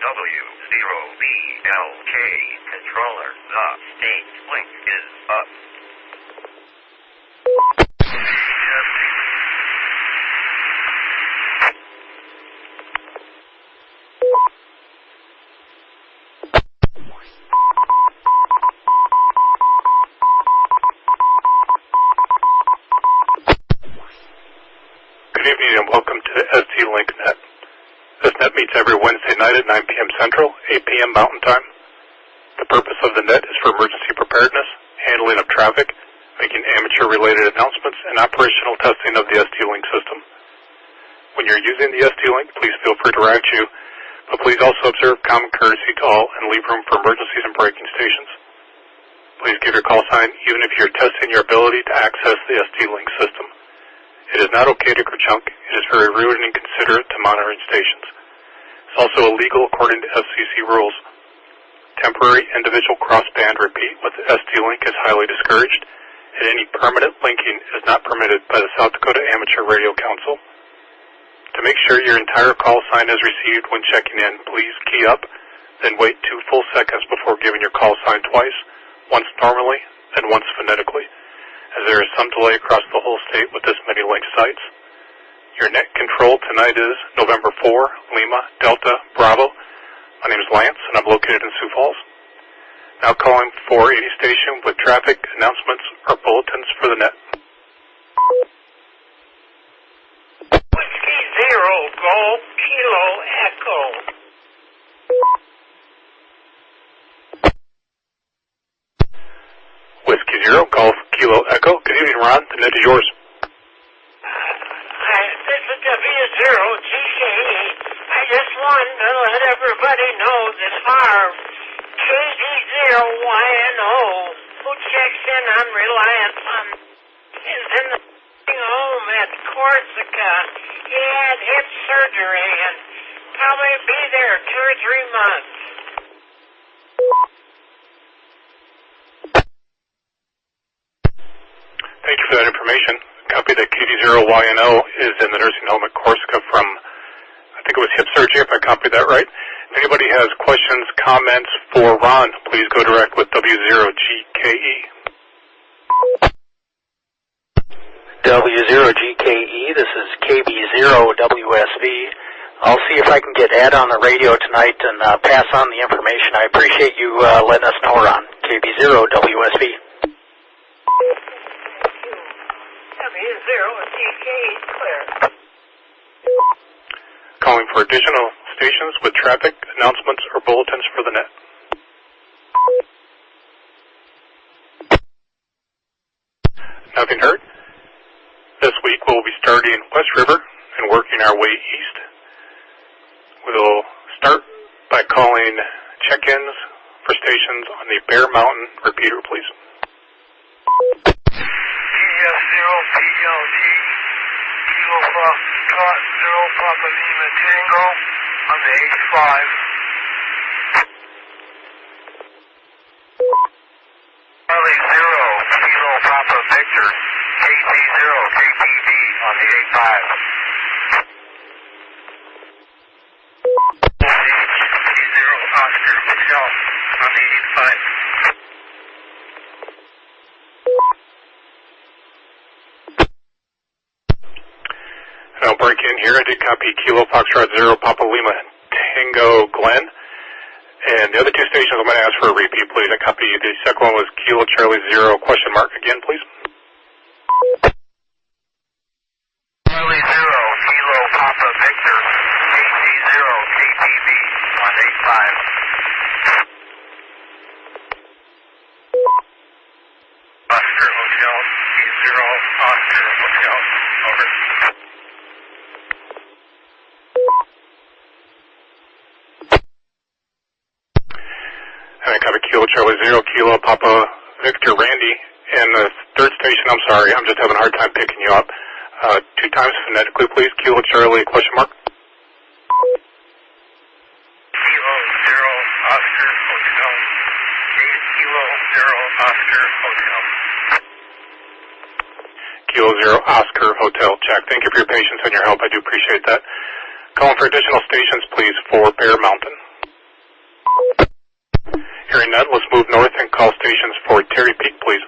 WZero-BLK controller, the state link is up. Good evening and welcome to SD Link Net. This net meets every Wednesday night at 9 p.m. Central, 8 p.m. Mountain Time. The purpose of the net is for emergency preparedness, handling of traffic, making amateur-related announcements, and operational testing of the SD Link system. When you're using the SD Link, please feel free to route you, but please also observe common courtesy to all and leave room for emergencies and braking stations. Please give your call sign even if you're testing your ability to access the SD Link system. It is not okay to kerchunk. It is very rude and inconsiderate to monitoring stations. It's also illegal according to FCC rules. Temporary individual crossband repeat with the SD Link is highly discouraged, and any permanent linking is not permitted by the South Dakota Amateur Radio Council. To make sure your entire call sign is received when checking in, please key up, then wait 2 full seconds before giving your call sign twice, once normally and once phonetically, as there is some delay across the whole state with this many link sites. Your net control tonight is November 4, Lima, Delta, Bravo. My name is Lance, and I'm located in Sioux Falls. Now calling 480 station with traffic, announcements, or bulletins for the net. Whiskey 0, Golf, Kilo, Echo. Whiskey 0, Golf, Kilo, Echo. Good evening, Ron. The net is yours. This is W0GKE. I just wanted to let everybody know that our KD0YNO, who checks in on Reliance is in the home at Corsica. He had hip surgery and probably be there 2 or 3 months. Thank you for that information. Copy that KD0YNO is in the nursing home at Corsica from, I think it was hip surgery, if I copied that right. If anybody has questions, comments for Ron, please go direct with W0GKE. W0GKE, this is KB0WSV. I'll see if I can get Ed on the radio tonight and pass on the information. I appreciate you letting us know, Ron. KB0WSV. W0GKE clear. Calling for additional stations with traffic, announcements, or bulletins for the net. Nothing heard. This week we'll be starting West River and working our way east. We'll start by calling check-ins for stations on the Bear Mountain repeater, please. TF0PLG, Kilo Foxtrot 0 Papa Lima Tango on the H5. Charlie 0, Kilo Papa Victor, KT0 KTV on the A5. K0 Oscar Hotel on the A5. And I'll break in here. I did copy Kilo Foxtrot 0 Papa Lima Tango Glen. And the other 2 stations I'm going to ask for a repeat, please. I copy the second one was Kilo Charlie 0 question mark again, please. Charlie 0 Kilo Papa Victor, KT0 KTV on A5. Oscar Hotel, K0 Oscar Hotel, over. And I copy Kilo Charlie 0 Kilo Papa Victor Randy. And the third station, I'm sorry, I'm just having a hard time picking you up. 2 times phonetically, please. Kilo Charlie question mark. Kilo 0 Oscar Hotel, Kilo 0 Oscar Hotel. Kilo 0 Oscar Hotel. Jack, thank you for your patience and your help. I do appreciate that. Calling for additional stations, please, for Bear Mountain. Hearing none, let's move north and call stations for Terry Peak, please.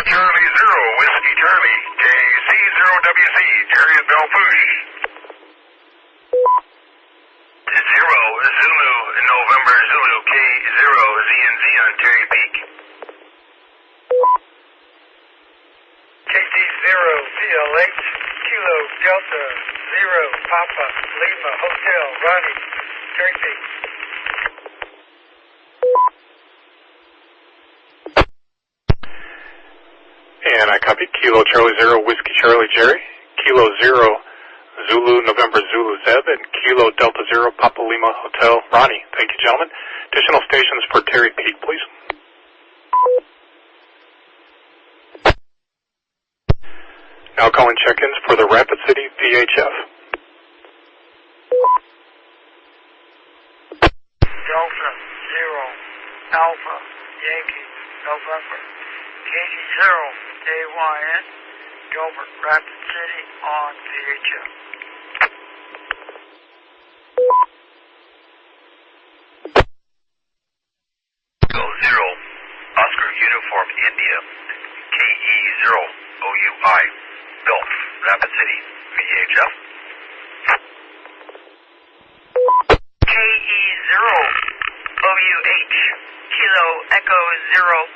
Charlie 0, Whiskey Charlie, KC0WC, Jerry at Belfouche. 0, Zulu, November Zulu, K0, ZNZ on Terry Peak. KC0, CLH, Kilo Delta 0, Papa Lima Hotel, Ronnie, Terry Peak. And I copy Kilo Charlie 0, Whiskey Charlie Jerry, Kilo 0, Zulu November Zulu Zeb, and Kilo Delta 0, Papa Lima Hotel, Ronnie. Thank you, gentlemen. Additional stations for Terry Peak, please. Now calling check-ins for the Rapid City VHF. Delta 0, Alpha, Yankee, November, KC0, AYN, Gilbert, Rapid City on VHF. Echo 0, Oscar Uniform India, KE0, OUI, Gulf, Rapid City, VHF. KE0, OUH, Kilo Echo 0,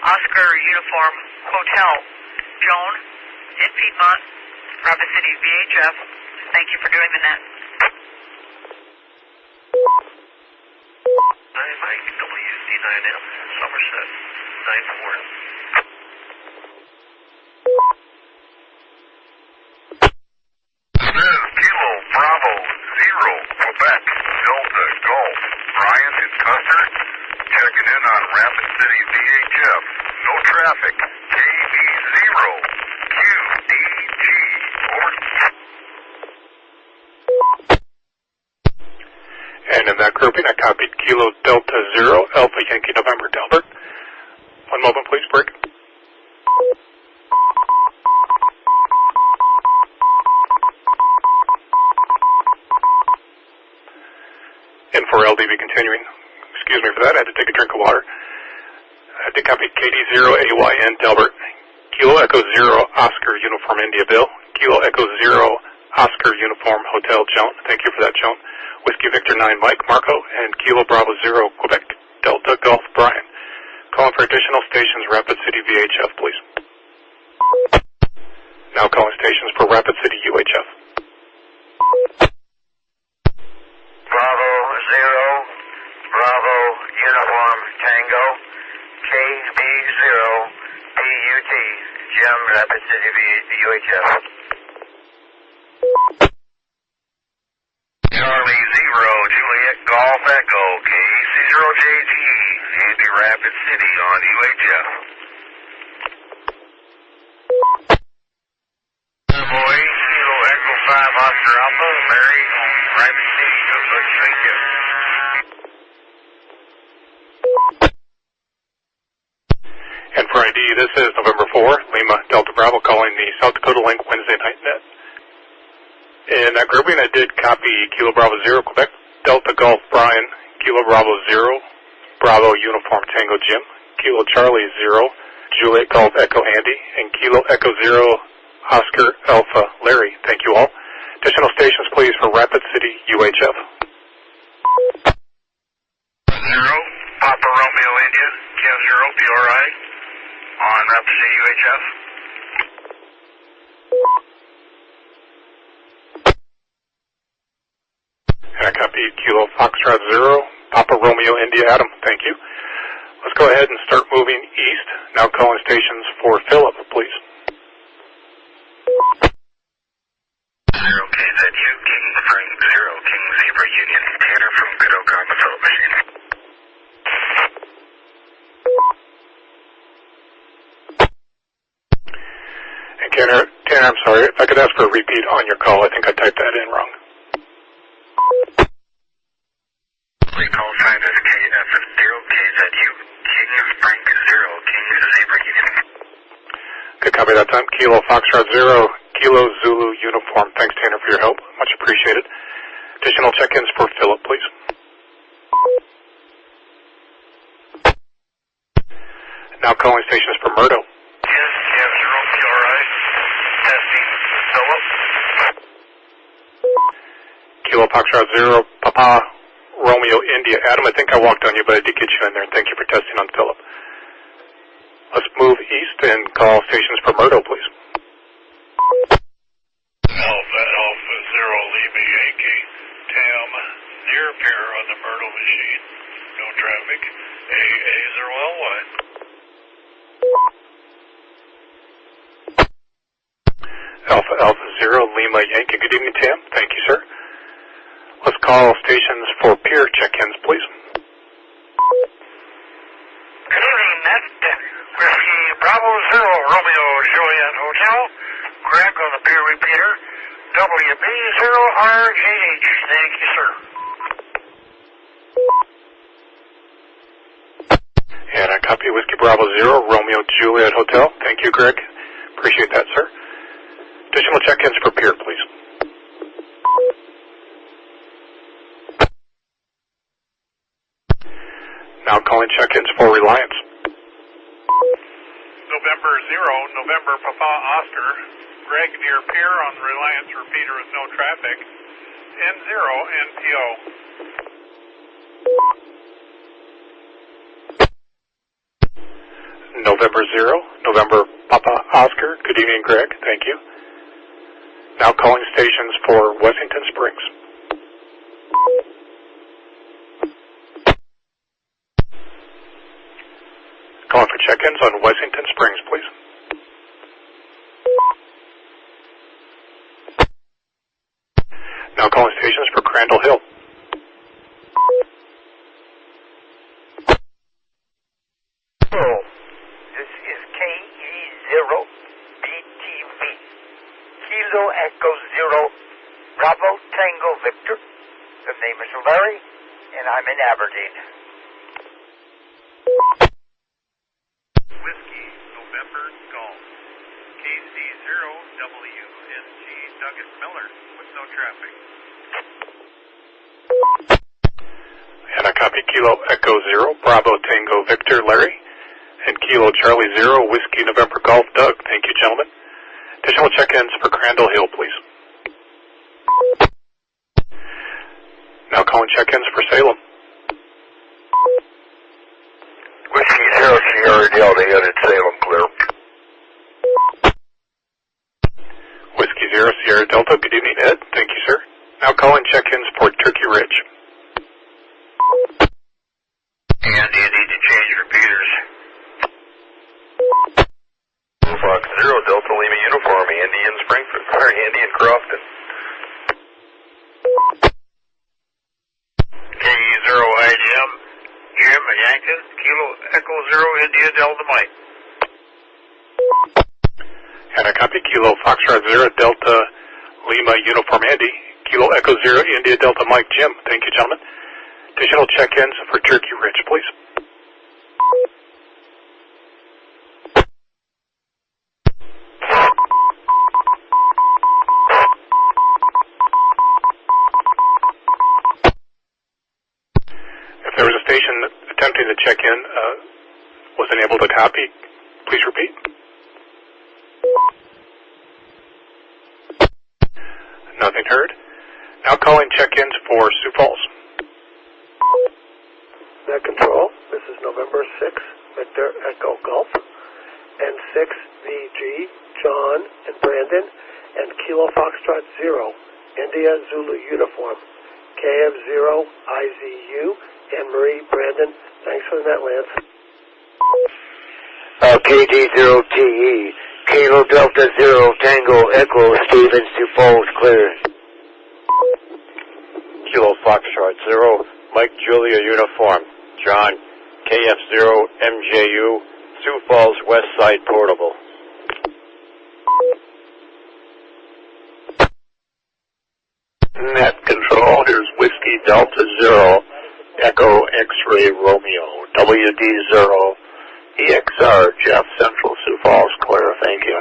Oscar Uniform Hotel, Joan, in Piedmont, Rapid City VHF. Thank you for doing the net. Mike, WC9M, Somerset, 94. Kilo Bravo 0, Quebec, Delta Golf, Brian and Custer, checking in on Rapid City VHF. No traffic, KB0, QDG, over. And in that grouping, I copied Kilo Delta 0, Alpha Yankee November Delbert. One moment, please, break. And for LDV continuing, excuse me for that, I had to take a drink of water. I had to copy KD0 AYN Delbert, Kilo Echo 0 Oscar Uniform India Bill, Kilo Echo 0 Oscar Uniform Hotel Joan. Thank you for that, Joan. Whiskey Victor 9 Mike Marco, and Kilo Bravo 0 Quebec Delta Golf Brian. Calling for additional stations, Rapid City VHF, please. Now calling stations for Rapid City UHF. Bravo 0, Bravo Uniform Tango, KB0, PUT, Gem Rapid City UHF. Charlie 0, Juliet Golf Echo, KC0JG, Andy Rapid City on UHF. Boy, Kilo Echo 5 Oscar Alpha, Larry, Rapid City, thank you. And for ID, this is November 4, Lima Delta Bravo calling the South Dakota Link Wednesday night net. In that grouping, I did copy Kilo Bravo 0 Quebec Delta Golf Brian, Kilo Bravo 0 Bravo Uniform Tango Jim, Kilo Charlie 0 Juliet Golf Echo Andy, and Kilo Echo 0 Oscar Alpha Larry. Thank you all. Additional stations, please, for Rapid City UHF. 0, Papa Romeo India, Ken 0 PRI, on Rapid City UHF. And I copied Kilo Foxtrot 0, Papa Romeo India Adam. Thank you. Let's go ahead and start moving east. Now calling stations for Philip, please. 0 KZU, King Frank 0, King Zebra Union, Tanner from Good Oak on the Philip machine. And Tanner, I'm sorry, if I could ask for a repeat on your call. I think I typed that in wrong. Call sign is KF0 KZU, King Frank 0, King Zebra Union. Good copy that time. Kilo Foxtrot 0, Kilo Zulu Uniform. Thanks, Tanner, for your help. Much appreciated. Additional check-ins for Philip, please. Now calling stations for Murdo. Yes, zero, PRI. Testing, Philip. Kilo Foxtrot 0, Papa, Romeo, India. Adam, I think I walked on you, but I did get you in there, and thank you for testing on Philip. Let's move east and call stations for Murdo, please. Alpha 0, Lima Yankee. Tam, near pier on the Myrtle machine. No traffic. AA0LY. Alpha 0, Lima Yankee. Good evening, Tam. Thank you, sir. Let's call stations for pier check-ins, please. Good evening, Net. Whiskey Bravo 0, Romeo Juliet Hotel. Greg on the pier repeater. WB0RGH. Thank you, sir. And I copy Whiskey Bravo 0, Romeo Juliet Hotel. Thank you, Greg. Appreciate that, sir. Additional check-ins for pier, please. Now calling check-ins for Reliance. November 0, November Papa Oscar. Greg near pier on Reliance repeater with no traffic. N0 NPO. November 0, November Papa Oscar. Good evening, Greg. Thank you. Now calling stations for Wessington Springs. Calling for check-ins on Wessington Springs, please. Now calling stations for Crandall Hill. This is KE0PTV. Kilo Echo 0, Bravo Tango Victor. The name is Larry, and I'm in Aberdeen. Whiskey November Golf. KC0WNG Douglas Miller with no traffic. And I copy Kilo Echo 0, Bravo Tango Victor Larry, and Kilo Charlie 0, Whiskey November Golf Doug. Thank you, gentlemen. Additional check-ins for Crandall Hill, please. Now calling check-ins for Salem. Whiskey 0 Sierra Delta headed Salem clear. Whiskey 0 Sierra Delta. Good evening, Ed. Thank you, sir. Now calling check-ins for Turkey Ridge. And you need to change repeaters. Fox 0 Delta Lima Uniform, Andy in Springfield, or Andy in Crofton. KE0 IDM, Jim Yankton, Kilo Echo 0 India Delta Mike. And I copy Kilo Foxtrot 0 Delta Lima Uniform Andy, Kilo Echo 0 India Delta Mike Jim. Thank you, gentlemen. Additional check-ins for Turkey Ridge, please. If there was a station attempting to check in, wasn't able to copy, please repeat. Nothing heard. Now calling check-ins for Sioux Falls. Net Control, this is November 6, Victor Echo Golf, N6 VG, John and Brandon, and Kilo Foxtrot 0, India Zulu Uniform, KF0 IZU, and Marie Brandon. Thanks for the net, Lance. KD0TE, Kilo Delta 0 Tango Echo, Stevens, Sioux Falls, clear. Kilo Foxtrot 0, Mike Julia Uniform, John, KF0 MJU, Sioux Falls West Side Portable. Net Control, here's Whiskey Delta 0, Echo X-Ray Romeo, WD0, EXR, Jeff, Central Sioux Falls, clear, thank you.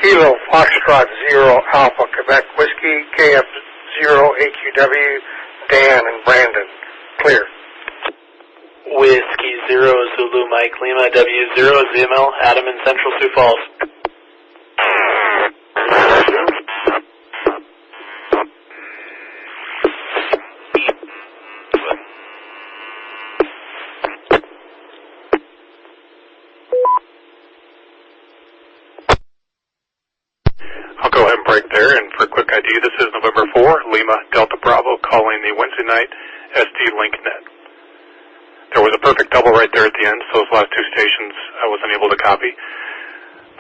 Kilo Foxtrot 0 Alpha Quebec Whiskey, KF0 AQW, Dan and Brandon. Clear. Whiskey 0 Zulu Mike Lima W0 ZML Adam in Central Sioux Falls. I'll go ahead and break there, and for quick ID, this is November 4, Lima Delta Bravo, calling the Wednesday night SD Link Net. There was a perfect double right there at the end, so those last two stations I wasn't able to copy.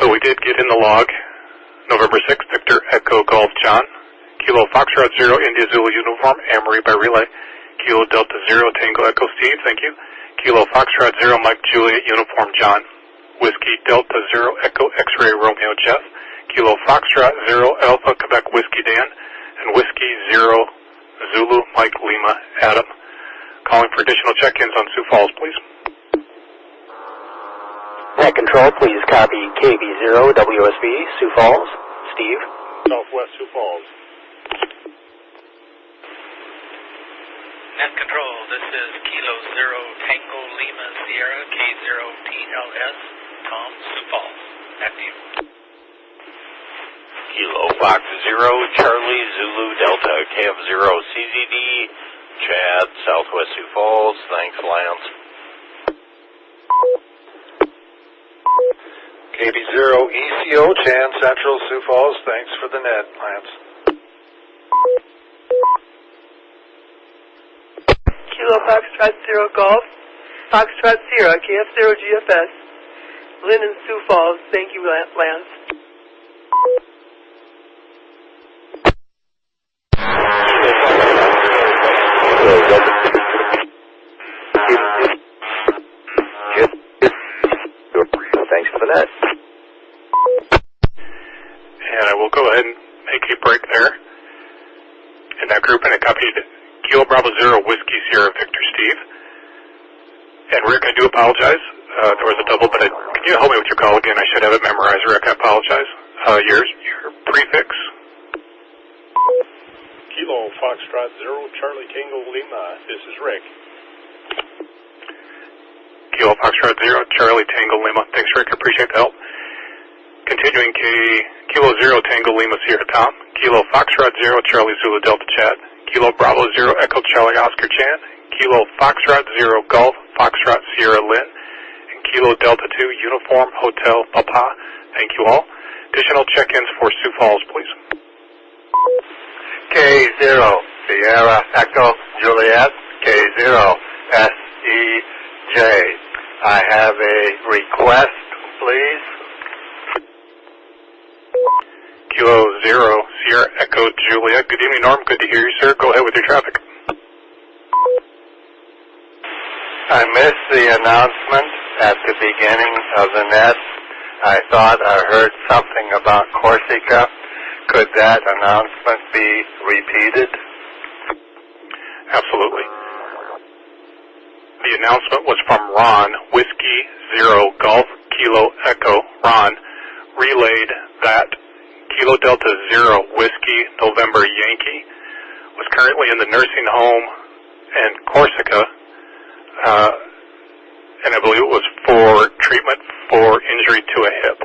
But we did get in the log, November 6, Victor Echo Golf John, Kilo Foxtrot 0 India Zulu Uniform, Amory by relay, Kilo Delta 0 Tango Echo Steve, thank you, Kilo Foxtrot 0 Mike Juliet Uniform John, Whiskey Delta 0 Echo X-Ray Romeo Jeff, Kilo Foxtrot 0 Alpha Quebec Whiskey Dan, and Whiskey 0 Zulu Mike Lima Adam. Calling for additional check-ins on Sioux Falls, please. Net control, please copy KB0 WSB Sioux Falls. Steve. Southwest Sioux Falls. Net control, this is Kilo 0 Tango Lima Sierra K0 TLS Tom Sioux Falls. Back to you. Kilo Fox 0 Charlie Zulu Delta KF0 CZD Chad Southwest Sioux Falls. Thanks, Lance. KB0 ECO Chan Central Sioux Falls. Thanks for the net, Lance. Kilo Foxtrot 0 Golf, Foxtrot Sierra, KF0 GFS, Lynn and Sioux Falls. Thank you, Lance. Thanks for the net. And I will go ahead and make a break there in that group, and I copied Kilo Bravo 0 Whiskey Sierra Victor Steve. And Rick, I do apologize. There was a double, but can you help me with your call again? I should have it memorized, Rick. I apologize. Your prefix. Kilo Foxtrot 0 Charlie Tango Lima. This is Rick. Kilo Foxtrot 0 Charlie Tango Lima. Thanks, Rick. I appreciate the help. Continuing, Kilo 0 Tango Lima Sierra Tom. Kilo Foxtrot 0 Charlie Zulu Delta Chad. Kilo Bravo 0 Echo Charlie Oscar Chan. Kilo Foxtrot 0 Golf Foxtrot Sierra Lynn. And Kilo Delta 2 Uniform Hotel Papa. Thank you all. Additional check-ins for Sioux Falls, please. K0 Sierra Echo Juliet. K0 SEJ. I have a request, please. Kilo 0 Sierra Echo Juliet. Good evening, Norm. Good to hear you, sir. Go ahead with your traffic. I missed the announcement at the beginning of the net. I thought I heard something about Corsica. Could that announcement be repeated? Absolutely. The announcement was from Ron, Whiskey 0 Golf Kilo Echo. Ron relayed that Kilo Delta 0 Whiskey November Yankee was currently in the nursing home in Corsica, and I believe it was for treatment for injury to a hip.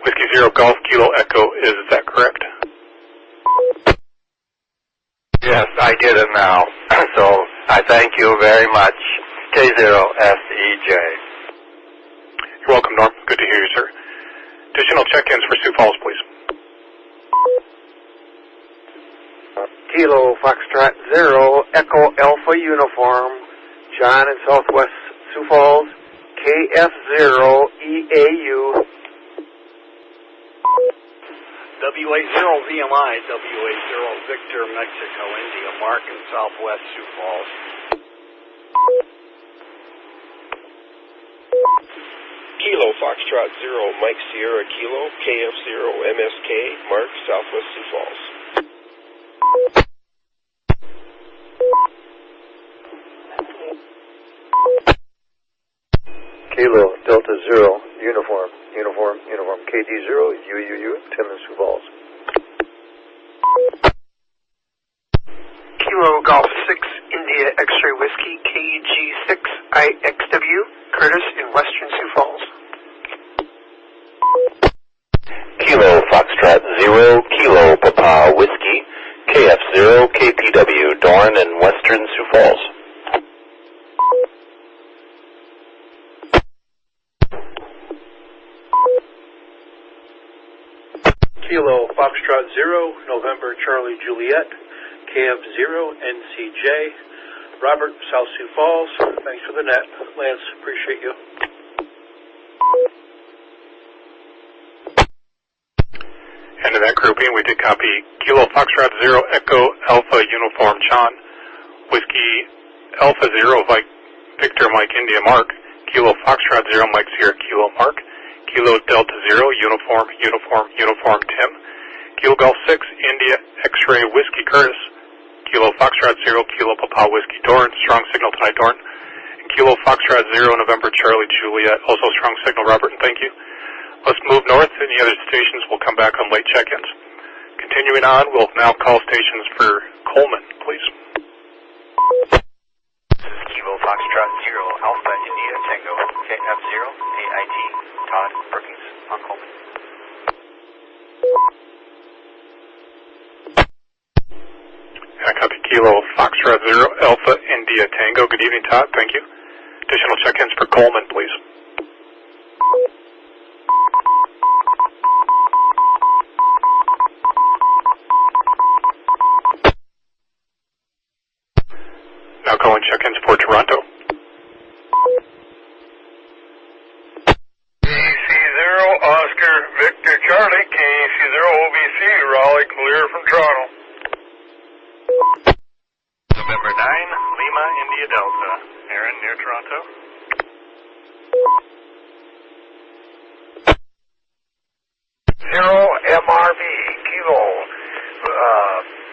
Whiskey 0 Golf Kilo Echo, is that correct? Yes, I get it now. So I thank you very much. K0SEJ. You're welcome, Norm. Good to hear you, sir. Additional check-ins for Sioux Falls, please. Kilo Foxtrot 0 Echo Alpha Uniform, John in Southwest Sioux Falls, KF0 EAU. WA0 VMI, WA0 Victor Mexico India, Mark in Southwest Sioux Falls. Kilo Foxtrot 0 Mike Sierra Kilo, KF0 MSK, Mark Southwest Sioux Falls. Kilo Delta Zero Uniform KD0 UUU, Tim in Sioux Falls. Kilo Golf 6 India X-Ray Whiskey KG6 IXW, Curtis in Western Sioux Falls. Kilo Foxtrot 0 Kilo Papa Whiskey KF0 KPW, Dorn in Western Sioux Falls. Kilo Foxtrot 0 November Charlie Juliet KF0 NCJ, Robert, South Sioux Falls. Thanks for the net. Lance, appreciate you. And in that grouping, we did copy Kilo Foxtrot 0 Echo Alpha Uniform John, Whiskey Alpha 0 Victor Mike India Mark, Kilo Foxtrot 0 Mike Sierra Kilo Mark, Kilo Delta 0 Uniform Tim, Kilo Golf 6 India X-Ray Whiskey Curtis, Kilo Foxtrot 0 Kilo Papa Whiskey Dorn, strong signal tonight Dorn, and Kilo Foxtrot 0 November Charlie Juliet, also strong signal Robert, and thank you. Let's move north. Any other stations will come back on late check-ins. Continuing on, we'll now call stations for Coleman, please. This is Kilo Foxtrot 0 Alpha India Tango KF0 AIT Todd Brookings on Coleman. I copy Kilo Foxtrot 0 Alpha India Tango. Good evening, Todd. Thank you. Additional check-ins for Coleman, please. Now calling check-ins for Toronto. KC0 Oscar Victor Charlie, KC0 OBC, Raleigh clear from Toronto. November 9 Lima India Delta, Aaron near Toronto. Zero MRB Kilo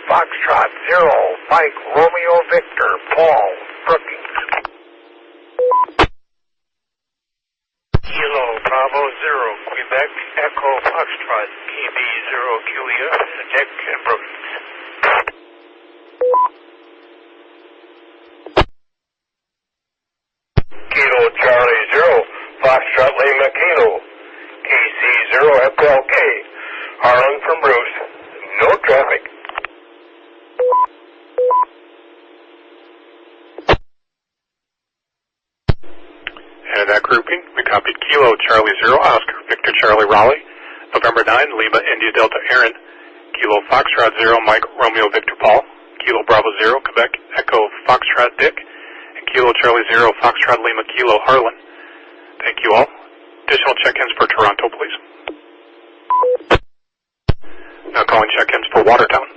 Foxtrot 0 Mike Romeo Victor Paul Brookings. Kilo Bravo 0 Quebec Echo Foxtrot KB0 Julia, Nick and Brookings. Kilo Charlie 0 Foxtrot Lima Kilo KC0 FLK Harlan from Bruce. No traffic. And in that grouping, we copied Kilo Charlie 0 Oscar Victor Charlie Raleigh, November 9 Lima India Delta Aaron, Kilo Foxtrot 0 Mike Romeo Victor Paul, Kilo Bravo 0 Quebec Echo Foxtrot Dick, and Kilo Charlie 0 Foxtrot Lima Kilo Harlan. Thank you all. Additional check-ins for Toronto, please. Now calling check-ins for Watertown.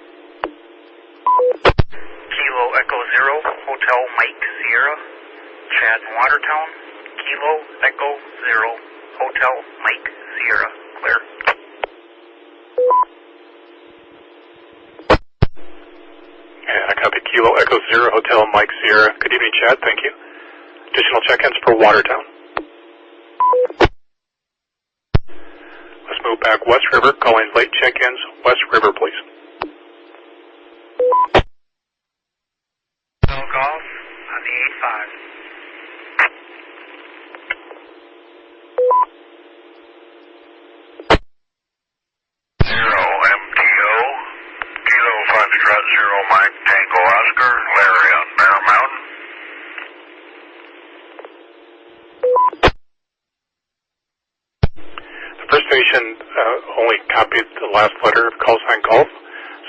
Kilo Echo 0 Hotel Mike Sierra, Chad in Watertown. Kilo Echo 0 Hotel Mike Sierra, clear. And I copy Kilo Echo 0 Hotel Mike Sierra. Good evening, Chad. Thank you. Additional check-ins for Watertown. Let's move back West River, calling late check-ins West River, please. No golf on the 8-5. Zero MTO Kilo Foxtrot 0 Mike Tango Oscar Larry on Bear Mountain. First station only copied the last letter of call sign golf,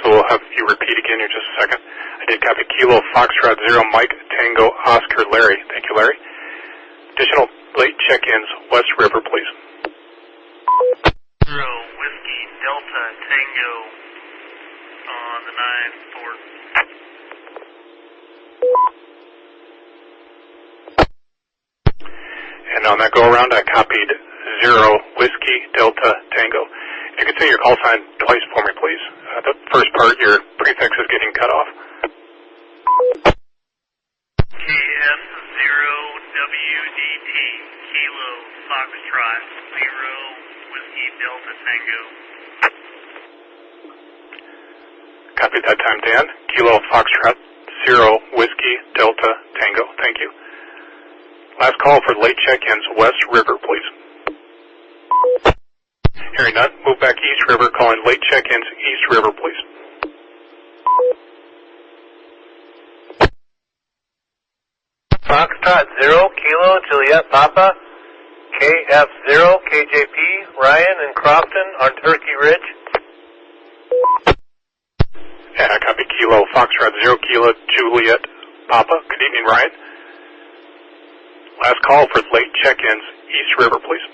so we'll have you repeat again in just a second. I did copy Kilo Foxtrot 0 Mike Tango Oscar Larry. Thank you, Larry. Additional late check-ins West River, please. 0 Whiskey Delta Tango on the 9-4. And on that go-around, I copied 0 Whiskey Delta Tango. You can say your call sign twice for me, please. The first part, your prefix is getting cut off. KS0WDT Kilo Foxtrot 0 Whiskey Delta Tango. Copy that time, Dan. Kilo Foxtrot 0 Whiskey Delta Tango. Thank you. Last call for late check-ins, West River, please. Hearing none, move back East River, calling late check-ins, East River, please. Foxtrot 0 Kilo Juliet Papa, KF0 KJP, Ryan and Crofton on Turkey Ridge. Yeah, copy Kilo Foxtrot 0 Kilo Juliet Papa. Good evening, Ryan. Last call for late check-ins, East River, please.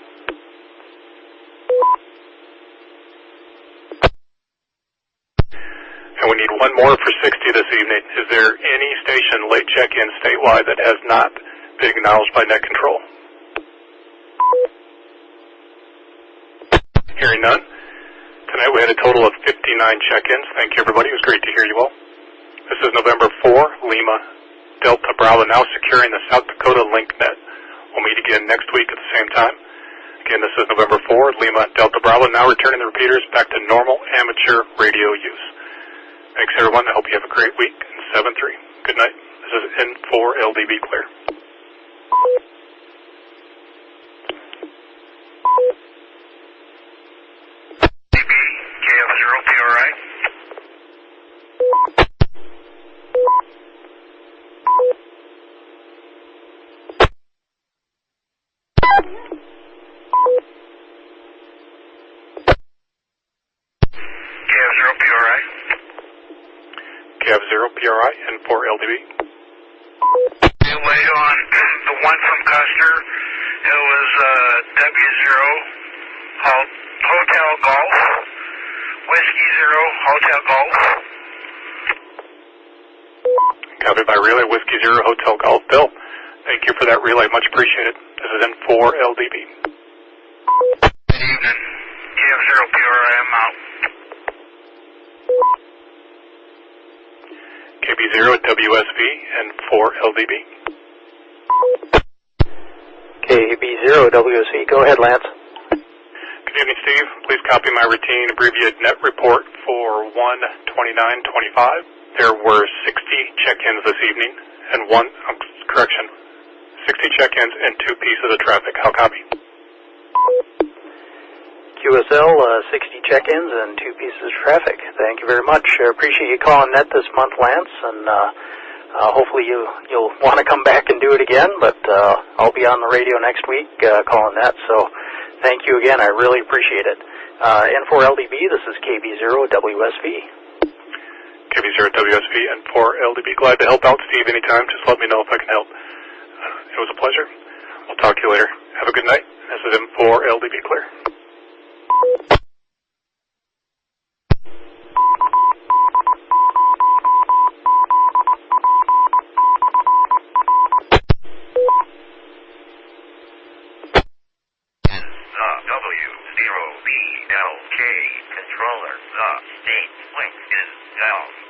And we need one more for 60 this evening. Is there any station late check-in statewide that has not been acknowledged by net control? Hearing none. Tonight we had a total of 59 check-ins. Thank you, everybody. It was great to hear you all. This is November 4, Lima, Delta Bravo, now securing the South Dakota Link Net. We'll meet again next week at the same time. Again, this is November 4, Lima, Delta Bravo, now returning the repeaters back to normal amateur radio use. Thanks, everyone. I hope you have a great week. 7-3. Good night. This is N4 LDB clear. KF0 PRI. KF0 PRI. KF0 PRI and 4 LDB. You wait on the one from Custer. It was W0 Hotel Golf. Whiskey 0 Hotel Golf. Copied by relay, Whiskey 0 Hotel Golf. Bill, thank you for that relay. Much appreciated. This is N4 LDB. Good evening. KF0 PRI, I'm out. KB0 WSV and 4 LDB. KB0 WSV. Go ahead, Lance. Good evening, Steve. Please copy my routine abbreviated net report for 1/29/25. There were 60 check-ins this evening and 60 check-ins and 2 pieces of traffic. How copy? QSL, 60 check-ins and 2 pieces of traffic. Thank you very much. Appreciate you calling net this month, Lance, and hopefully you'll want to come back and do it again, but I'll be on the radio next week calling net, so thank you again. I really appreciate it. N4 LDB, this is KB0 WSV. KB0 WSV and 4 LDB. Glad to help out, Steve, anytime. Just let me know if I can help. It was a pleasure. We'll talk to you later. Have a good night. This is M4 LDB clear. W0BLK controller, the state link is down.